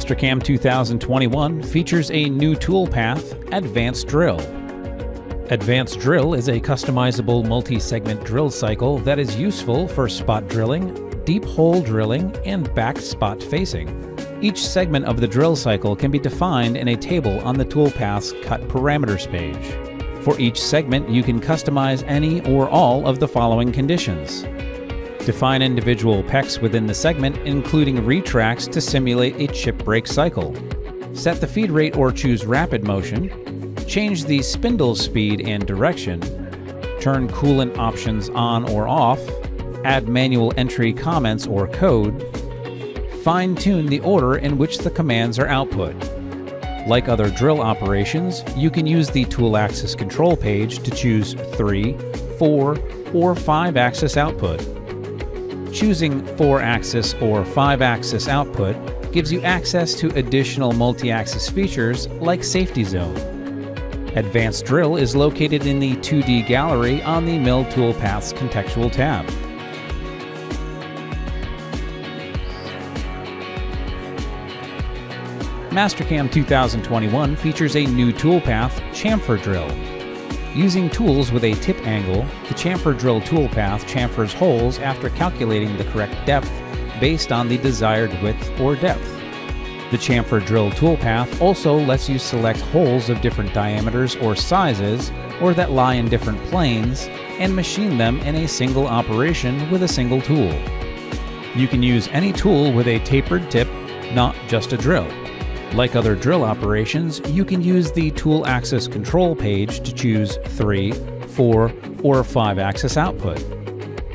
Mastercam 2021 features a new toolpath, Advanced Drill. Advanced Drill is a customizable multi-segment drill cycle that is useful for spot drilling, deep hole drilling, and back spot facing. Each segment of the drill cycle can be defined in a table on the toolpath's Cut Parameters page. For each segment, you can customize any or all of the following conditions. Define individual pecs within the segment, including retracts to simulate a chip break cycle. Set the feed rate or choose rapid motion. Change the spindle speed and direction. Turn coolant options on or off. Add manual entry comments or code. Fine-tune the order in which the commands are output. Like other drill operations, you can use the tool axis control page to choose 3, 4, or 5-axis output. Choosing 4-axis or 5-axis output gives you access to additional multi-axis features like safety zone. Advanced Drill is located in the 2D gallery on the Mill Toolpath's contextual tab. Mastercam 2021 features a new toolpath, Chamfer Drill. Using tools with a tip angle, the Chamfer Drill toolpath chamfers holes after calculating the correct depth based on the desired width or depth. The Chamfer Drill toolpath also lets you select holes of different diameters or sizes, or that lie in different planes, and machine them in a single operation with a single tool. You can use any tool with a tapered tip, not just a drill. Like other drill operations, you can use the tool axis control page to choose 3, 4, or 5-axis output.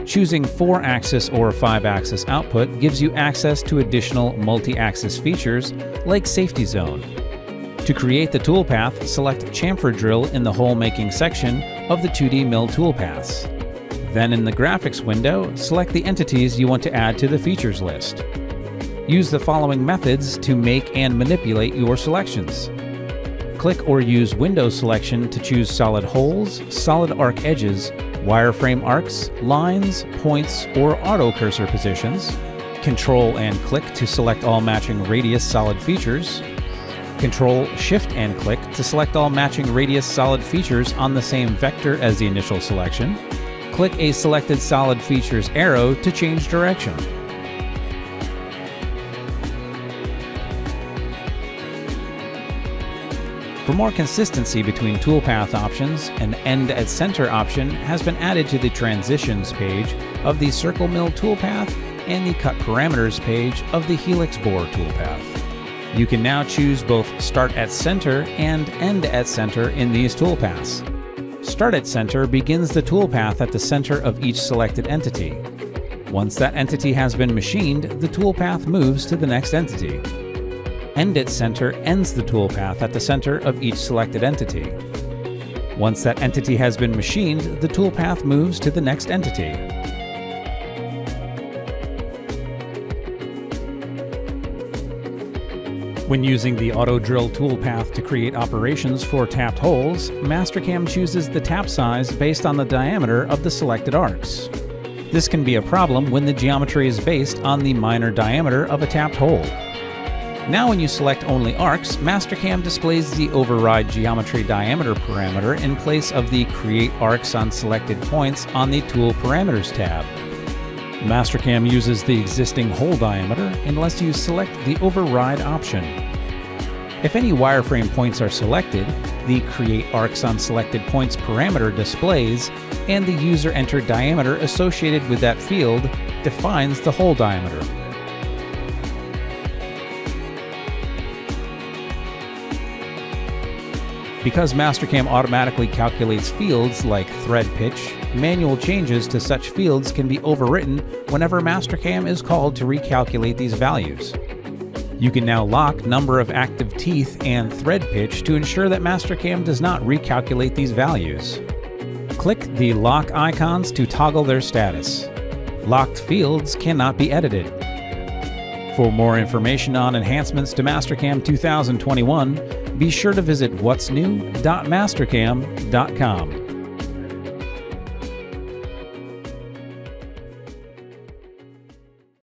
Choosing 4-axis or 5-axis output gives you access to additional multi-axis features like safety zone. To create the toolpath, select Chamfer Drill in the hole-making section of the 2D mill toolpaths. Then in the graphics window, select the entities you want to add to the features list. Use the following methods to make and manipulate your selections. Click or use window selection to choose solid holes, solid arc edges, wireframe arcs, lines, points, or auto cursor positions. Control and click to select all matching radius solid features. Control, Shift, and click to select all matching radius solid features on the same vector as the initial selection. Click a selected solid features arrow to change direction. For more consistency between toolpath options, an End at Center option has been added to the Transitions page of the Circle Mill toolpath and the Cut Parameters page of the Helix Bore toolpath. You can now choose both Start at Center and End at Center in these toolpaths. Start at Center begins the toolpath at the center of each selected entity. Once that entity has been machined, the toolpath moves to the next entity. End at Center ends the toolpath at the center of each selected entity. Once that entity has been machined, the toolpath moves to the next entity. When using the Auto Drill toolpath to create operations for tapped holes, Mastercam chooses the tap size based on the diameter of the selected arcs. This can be a problem when the geometry is based on the minor diameter of a tapped hole. Now when you select only arcs, Mastercam displays the Override Geometry Diameter parameter in place of the Create Arcs on Selected Points on the Tool Parameters tab. Mastercam uses the existing hole diameter unless you select the Override option. If any wireframe points are selected, the Create Arcs on Selected Points parameter displays, and the user-entered diameter associated with that field defines the hole diameter. Because Mastercam automatically calculates fields like thread pitch, manual changes to such fields can be overwritten whenever Mastercam is called to recalculate these values. You can now lock number of active teeth and thread pitch to ensure that Mastercam does not recalculate these values. Click the lock icons to toggle their status. Locked fields cannot be edited. For more information on enhancements to Mastercam 2021, be sure to visit whatsnew.mastercam.com.